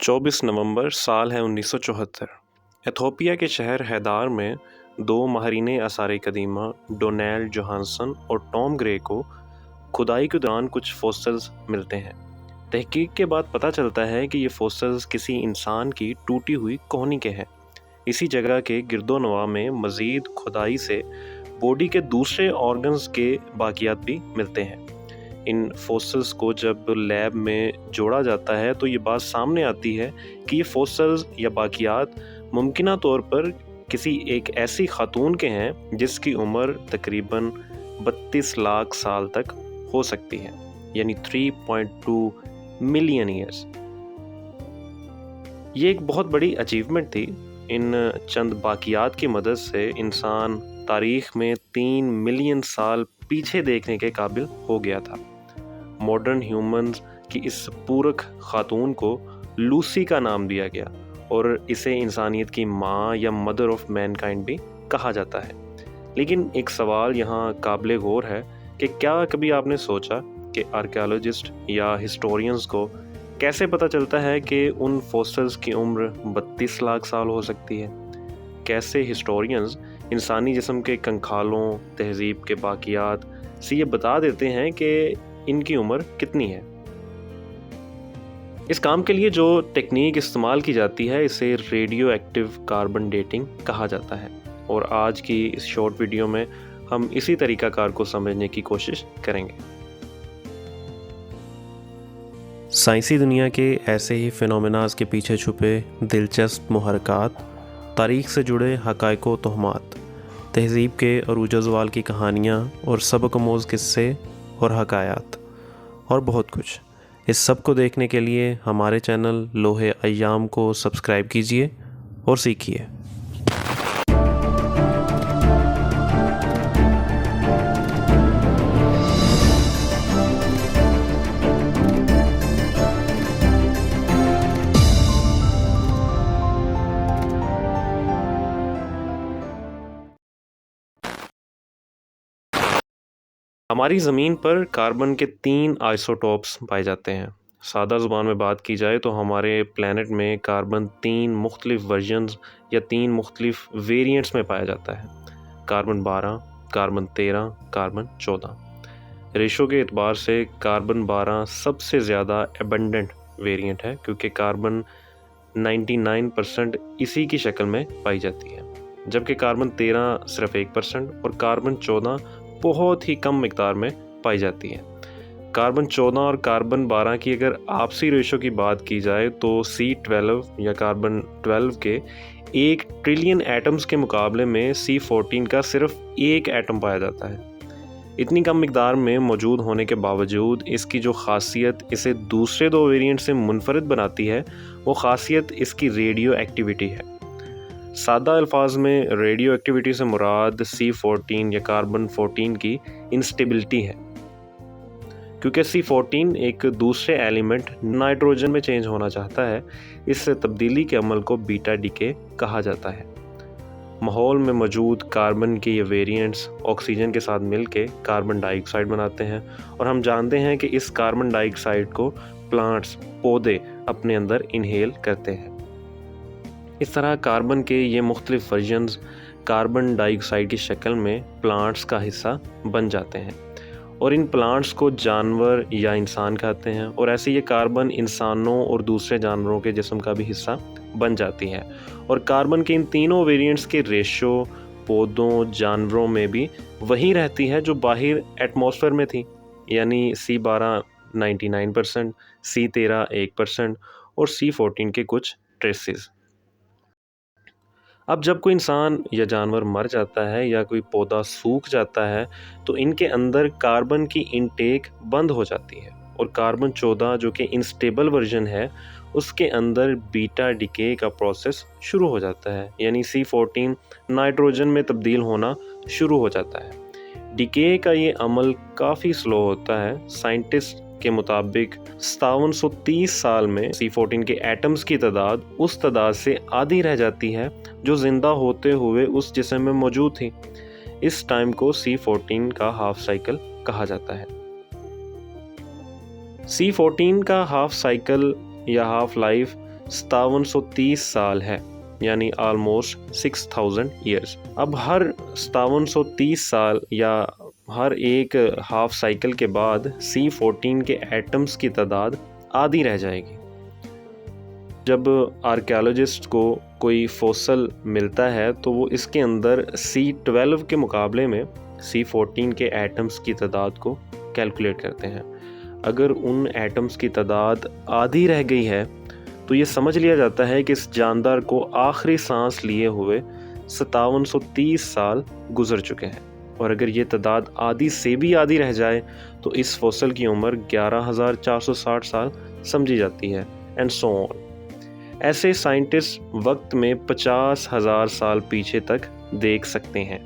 24 नवंबर साल है 1974। एथोपिया के शहर हैदार में दो माहरीने आसार कदीमा डोनाल्ड जोहानसन और टॉम ग्रे को खुदाई के दौरान कुछ फॉसिल्स मिलते हैं। तहकीक के बाद पता चलता है कि ये फॉसिल्स किसी इंसान की टूटी हुई कोहनी के हैं। इसी जगह के गिरदोनवा में मज़ीद खुदाई से बॉडी के दूसरे ऑर्गन्स के बाकियात भी मिलते हैं। इन फॉसिल्स को जब लैब में जोड़ा जाता है तो ये बात सामने आती है कि ये फॉसिल्स या बाकियात मुमकिना तौर पर किसी एक ऐसी खातून के हैं जिसकी उम्र तकरीबन 32 लाख साल तक हो सकती है, यानी 3.2 मिलियन ईयर्स। ये एक बहुत बड़ी अचीवमेंट थी। इन चंद बाकियात की मदद से इंसान तारीख में 3 मिलियन साल पीछे देखने के काबिल हो गया था। मॉडर्न ह्यूमंस की इस पूरक खातून को लूसी का नाम दिया गया और इसे इंसानियत की माँ या मदर ऑफ मैनकाइंड भी कहा जाता है। लेकिन एक सवाल यहाँ काबिल गौर है कि क्या कभी आपने सोचा कि आर्कियोलॉजिस्ट या हिस्टोरियंस को कैसे पता चलता है कि उन फॉसिल्स की उम्र 32 लाख साल हो सकती है? कैसे हिस्टोरियंस इंसानी जिस्म के कंखालों, तहजीब के बाकियात से ये बता देते हैं कि इनकी उम्र कितनी है? इस काम के लिए जो टेक्निक इस्तेमाल की जाती है इसे रेडियो एक्टिव कार्बन डेटिंग कहा जाता है, और आज की इस शॉर्ट वीडियो में हम इसी तरीकाकार को समझने की कोशिश करेंगे। साइंसी दुनिया के ऐसे ही फिनोमेनास के पीछे छुपे दिलचस्प मुहरकात, तारीख से जुड़े हक़ाइक़ तोहमात, तहज़ीब के अरूज ज़वाल की कहानियाँ और सबक-आमूज़ किस्से और हकायात और बहुत कुछ। इस सब को देखने के लिए हमारे चैनल लोहे अय्याम को सब्सक्राइब कीजिए और सीखिए। हमारी ज़मीन पर कार्बन के 3 आइसोटोप्स पाए जाते हैं। सादा ज़ुबान में बात की जाए तो हमारे प्लैनेट में कार्बन 3 मुख्तलिफ़ वर्जन्स या 3 मुख्तलिफ़ वेरिएंट्स में पाया जाता है। Carbon 12, carbon 13, carbon 14। रेशो के एतबार से कार्बन 12 सबसे ज़्यादा एबंडेंट वेरिएंट है, क्योंकि कार्बन 99% इसी की शक्ल में पाई जाती है, जबकि कार्बन 13 सिर्फ 1% और कार्बन 14 बहुत ही कम मिकदार में पाई जाती है। कार्बन 14 और कार्बन 12 की अगर आपसी रेशो की बात की जाए तो C12 या कार्बन 12 के 1 ट्रिलियन एटम्स के मुकाबले में C14 का सिर्फ 1 एटम पाया जाता है। इतनी कम मिकदार में मौजूद होने के बावजूद इसकी जो खासियत इसे दूसरे 2 वेरिएंट से मुनफरिद बनाती है, वो खासियत इसकी रेडियो एक्टिविटी है। सादा अल्फाज में रेडियो एक्टिविटी से मुराद C14 या कार्बन 14 की इंस्टेबिलिटी है, क्योंकि C14 एक दूसरे एलिमेंट नाइट्रोजन में चेंज होना चाहता है। इस तब्दीली के अमल को बीटा डीके कहा जाता है। माहौल में मौजूद कार्बन के ये वेरिएंट्स ऑक्सीजन के साथ मिलकर कार्बन डाइऑक्साइड बनाते हैं, और हम जानते हैं कि इस कार्बन डाइऑक्साइड को प्लांट्स, पौधे अपने अंदर इनहेल करते हैं। इस तरह कार्बन के ये मुख्तलिफ वर्जन्स कार्बन डाइऑक्साइड की शक्ल में प्लांट्स का हिस्सा बन जाते हैं, और इन प्लांट्स को जानवर या इंसान खाते हैं, और ऐसे ये कार्बन इंसानों और दूसरे जानवरों के जिस्म का भी हिस्सा बन जाती है। और कार्बन के इन तीनों वेरिएंट्स के रेशो पौधों, जानवरों में भी वही रहती है जो बाहर एटमॉस्फेयर में थी, यानी C12 99%, C13 1% और C14 के कुछ ट्रेसेस। अब जब कोई इंसान या जानवर मर जाता है या कोई पौधा सूख जाता है तो इनके अंदर कार्बन की इनटेक बंद हो जाती है, और कार्बन 14 जो कि इंस्टेबल वर्जन है उसके अंदर बीटा डिके का प्रोसेस शुरू हो जाता है, यानी C14 नाइट्रोजन में तब्दील होना शुरू हो जाता है। डिके का ये अमल काफ़ी स्लो होता है। साइंटिस्ट के मुताबिक 5730 साल में C14 के एटम्स की तादाद उस तादाद से आधी रह जाती है जो जिंदा होते हुए उस जिस्म में मौजूद थी। इस टाइम को C14 का हाफ साइकिल कहा जाता है। C14 का हाफ साइकिल या हाफ लाइफ 5730 साल है, यानी आलमोस्ट 6000 ईयर्स। अब हर 5730 साल या हर एक हाफ साइकिल के बाद C14 के एटम्स की तादाद आधी रह जाएगी। जब आर्कियोलॉजिस्ट को कोई फॉसल मिलता है तो वो इसके अंदर C12 के मुकाबले में C14 के एटम्स की तादाद को कैलकुलेट करते हैं। अगर उन एटम्स की तादाद आधी रह गई है तो ये समझ लिया जाता है कि इस जानदार को आखिरी सांस लिए हुए 5730 साल गुजर चुके हैं। और अगर ये तादाद आधी से भी आधी रह जाए तो इस फॉसल की उम्र 11460 साल समझी जाती है, एंड सो ऑन। ऐसे साइंटिस्ट वक्त में 50,000 साल पीछे तक देख सकते हैं।